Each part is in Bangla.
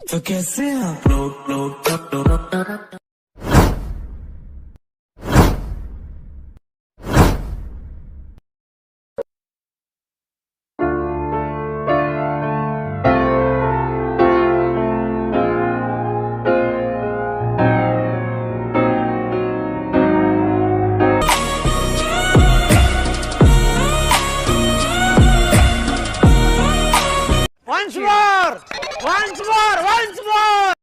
तो कैसे आप लोग Once more! Once more! Once more!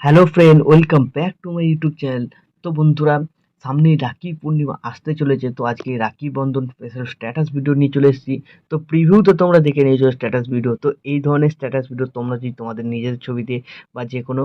Hello friend, welcome back to my YouTube channel. তো বন্ধুরা, সামনে রাখি পূর্ণিমা আসতে চলেছে, তো আজকে Rakhi Bandhan special status video নিয়ে চলে এসেছি। তো প্রিভিউ তো তোমরা দেখে নিয়েছো স্ট্যাটাস ভিডিও, তো এই ধরনের স্ট্যাটাস ভিডিও তোমরা যদি তোমাদের নিজেদের ছবিতে বা যে কোনো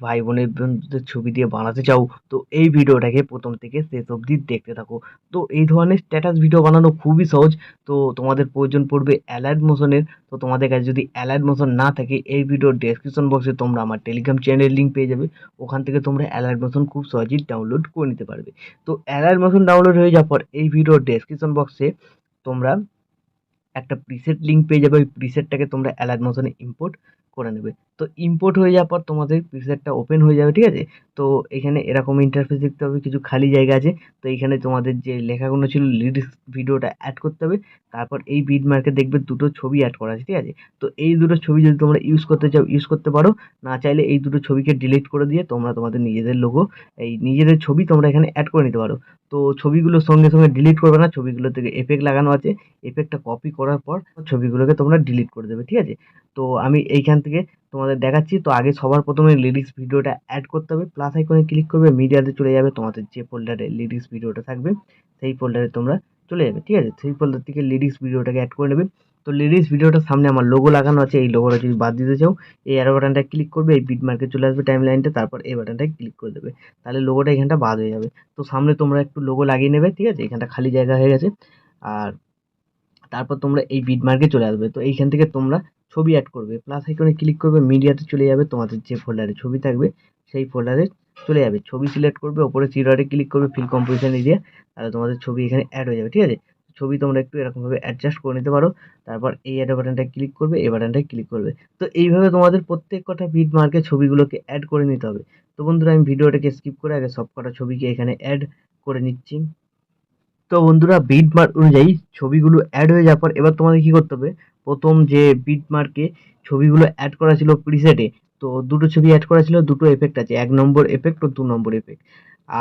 ভাই বোনের বন্ধুদের ছবি দিয়ে বানাতে চাও, তো এই ভিডিওটাকে প্রথম থেকে শেষ অবধি দেখতে থাকো। তো এই ধরনের স্ট্যাটাস ভিডিও বানানো খুবই সহজ। তো তোমাদের প্রয়োজন পড়বে অ্যালাইট মোশনের। তো তোমাদের কাছে যদি অ্যালাইট মোশন না থাকে, এই ভিডিওর ডেসক্রিপশন বক্সে তোমরা আমার টেলিগ্রাম চ্যানেলের লিঙ্ক পেয়ে যাবে। ওখান থেকে তোমরা অ্যালাইট মোশন খুব সহজেই ডাউনলোড করে নিতে পারবে। তো অ্যালাইট মোশন ডাউনলোড হয়ে যাওয়ার পর এই ভিডিওর ডেসক্রিপশন বক্সে তোমরা একটা প্রিসেট লিঙ্ক পেয়ে যাবে। ওই প্রিসেটটাকে তোমরা অ্যালাইট মোশনে ইম্পোর্ট করে নেবে। তো ইম্পোর্ট হয়ে যাওয়ার পর তোমাদের প্রিসেটটা ওপেন হয়ে যাবে, ঠিক আছে? তো এখানে এরকম ইন্টারফেস দেখতে হবে, কিছু খালি জায়গা আছে। তো এইখানে তোমাদের যে লেখাগুলো ছিল লিরিক্স ভিডিওটা অ্যাড করতে হবে। তারপর এই বিট মার্কে দেখবে দুটো ছবি অ্যাড করা আছে, ঠিক আছে? তো এই দুটো ছবি যদি তোমরা ইউজ করতে চাও ইউজ করতে পারো, না চাইলে এই দুটো ছবিকে ডিলিট করে দিয়ে তোমরা তোমাদের নিজেদের লোগো, এই নিজেদের ছবি তোমরা এখানে অ্যাড করে নিতে পারো। তো ছবিগুলো সঙ্গে সঙ্গে ডিলিট করবে না, ছবিগুলো থেকে এফেক্ট লাগানো আছে, এফেক্টটা কপি করার পর ছবিগুলোকে তোমরা ডিলিট করে দেবে, ঠিক আছে? তো আমি এইখান থেকে তোমাদের দেখাচ্ছি। তো আগে সবার প্রথমে লিরিক্স ভিডিওটা অ্যাড করতে হবে, প্লাস আইকনে ক্লিক করবে, মিডিয়াতে চলে যাবে, তোমাদের যে ফোল্ডারে লিরিক্স ভিডিওটা থাকবে সেই ফোল্ডারে তোমরা চলে যাবে, ঠিক আছে? সেই ফোল্ডার থেকে লিরিক্স ভিডিওটাকে অ্যাড করে নেবে। তো লিরিক্স ভিডিওটার সামনে আমার লোগো লাগানো আছে, এই লোগোটা যদি বাদ দিতে চাও এই অ্যারো বাটনটা ক্লিক করবে, এই বিট মার্কে চলে আসবে টাইম লাইনটা, তারপর এই বাটনটায় ক্লিক করে দেবে, তাহলে লোগোটা এখানটা বাদ হয়ে যাবে। তো সামনে তোমরা একটু লোগো লাগিয়ে নেবে, ঠিক আছে? এখানটা খালি জায়গা হয়ে গেছে। আর তারপর তোমরা এই বিট মার্কে চলে আসবে। তো এইখান থেকে তোমরা ছবি অ্যাড করবে, প্লাস আইকনে ক্লিক করবে, মিডিয়াতে চলে যাবে, তোমাদের যে ফোল্ডারে ছবি থাকবে সেই ফোল্ডারে চলে যাবে, ছবি সিলেক্ট করবে, ওপরে থ্রি ডটে ক্লিক করবে, ফিল কম্পোজিশন এরিয়া, তাহলে তোমাদের ছবি এখানে অ্যাড হয়ে যাবে, ঠিক আছে? ছবি তোমরা একটু এরকমভাবে অ্যাডজাস্ট করে নিতে পারো। তারপর এই অ্যাড বাটনটায় ক্লিক করবে, এই বাটনটায় ক্লিক করবে। তো এইভাবে তোমাদের প্রত্যেক কটা বিট মার্কে ছবিগুলোকে অ্যাড করে নিতে হবে। তো বন্ধুরা, আমি ভিডিওটাকে স্কিপ করে আগে সব কটা ছবিকে এখানে অ্যাড করে নিচ্ছি। তো বন্ধুরা, বিট মার্ক অনুযায়ী ছবিগুলো অ্যাড হয়ে যাওয়ার পর এবার তোমাদের কি করতে হবে, প্রথম যে বিট মার্কে ছবিগুলো অ্যাড করা ছিল প্রিসেটে, তো দুটো ছবি অ্যাড করা ছিল, দুটো এফেক্ট আছে, 1 নম্বর এফেক্ট ও 2 নম্বর এফেক্ট।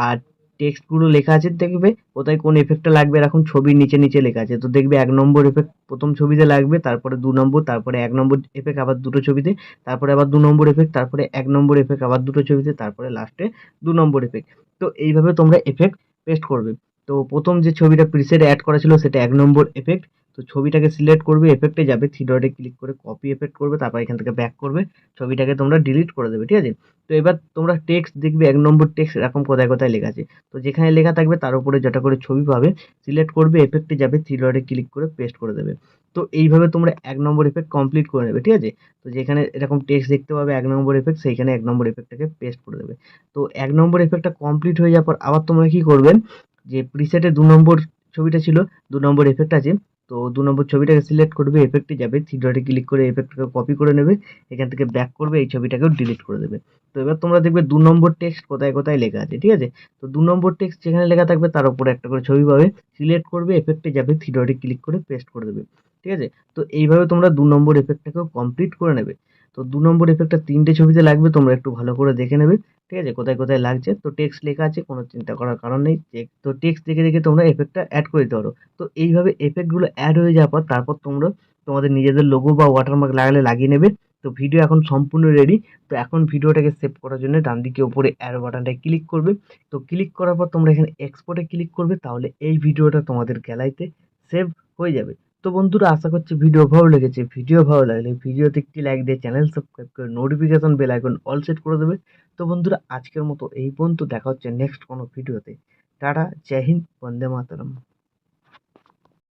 আর টেক্সটগুলো লেখা আছে, দেখবে কোথায় কোন এফেক্টটা লাগবে, এখন ছবির নিচে নিচে লেখা আছে। তো দেখবে 1 নম্বর এফেক্ট প্রথম ছবিতে লাগবে, তারপরে 2 নম্বর, তারপরে 1 নম্বর এফেক্ট আবার দুটো ছবিতে, তারপরে আবার 2 নম্বর এফেক্ট, তারপরে 1 নম্বর এফেক্ট আবার দুটো ছবিতে, তারপরে লাস্টে 2 নম্বর এফেক্ট। তো এইভাবে তোমরা এফেক্ট পেস্ট করবে। তো প্রথম যে ছবিটা প্রিসেটে অ্যাড করা ছিল সেটা 1 নম্বর এফেক্ট। তো ছবিটাকে সিলেক্ট করবে, এফেক্টে যাবে, থ্রি ডটে ক্লিক করে কপি এফেক্ট করবে, তারপর এখান থেকে ব্যাক করবে, ছবিটাকে তোমরা ডিলিট করে দেবে, ঠিক আছে? তো এবার তোমরা টেক্সট দেখবে, 1 নম্বর টেক্সট এরকম কোথায় কোথায় লেখা আছে। তো যেখানে লেখা থাকবে তার উপরে যেটা করে ছবি পাবে সিলেক্ট করবে, এফেক্টে যাবে, থ্রি ডটে ক্লিক করে পেস্ট করে দেবে। তো এইভাবে তোমরা 1 নম্বর এফেক্ট কমপ্লিট করে নেবে, ঠিক আছে? তো যেখানে এরকম টেক্সট দেখতে পাবে 1 নম্বর এফেক্ট, সেইখানে 1 নম্বর এফেক্টটাকে পেস্ট করে দেবে। তো 1 নম্বর এফেক্টটা কমপ্লিট হয়ে যাওয়ার পর আবার তোমরা কি করবে, যে প্রিসেটে 2 নম্বর ছবিটা ছিল, 2 নম্বর এফেক্ট আছে, তো 2 নম্বর ছবিটাকে সিলেক্ট করবে, এফেক্টে যাবে, থ্রি ডটে ক্লিক করে এফেক্টটাকে কপি করে নেবে, এখান থেকে ব্যাক করবে, এই ছবিটাকেও ডিলিট করে দেবে। তো এবার তোমরা দেখবে 2 নম্বর টেক্সট কোথায় কোথায় লেখা আছে, ঠিক আছে? তো 2 নম্বর টেক্সট যেখানে লেখা থাকবে তার উপরে একটা করে ছবি পাবে, সিলেক্ট করবে, এফেক্টে যাবে, থ্রি ডটে ক্লিক করে পেস্ট করে দেবে, ঠিক আছে? তো এইভাবে তোমরা 2 নম্বর এফেক্টটাকেও কমপ্লিট করে নেবে। তো 2 নম্বর এফেক্টটা 3টে ছবিতে লাগবে, তোমরা একটু ভালো করে দেখে নেবে, ঠিক আছে? কোথায় কোথায় লাগছে। তো টেক্সট লেখা আছে, কোনো চিন্তা করার কারণ নেই। তো টেক্সট দেখে দেখে তোমরা এফেক্টটা অ্যাড করে দিতে পারো। তো এইভাবে এফেক্টগুলো অ্যাড হয়ে যাওয়ার পর তারপর তোমরা তোমাদের নিজেদের লোগো বা ওয়াটারমার্ক লাগালে লাগিয়ে নেবে। তো ভিডিও এখন সম্পূর্ণ রেডি। তো এখন ভিডিওটাকে সেভ করার জন্য ডান দিকে উপরে অ্যারো বাটনটায় ক্লিক করবে। তো ক্লিক করার পর তোমরা এখানে এক্সপোর্টে ক্লিক করবে, তাহলে এই ভিডিওটা তোমাদের গ্যালারিতে সেভ হয়ে যাবে। তো বন্ধুরা, আশা করছি ভিডিও ভালো লেগেছে। ভিডিও ভালো লাগলে ভিডিওতে একটি লাইক দিয়ে চ্যানেল সাবস্ক্রাইব করে notification bell icon all set করে দেবে। তো বন্ধুরা, আজকের মতো এই পর্যন্ত, দেখা হচ্ছে নেক্সট কোনো ভিডিওতে। টাটা, জয় হিন্দ, বন্দে মাতরম।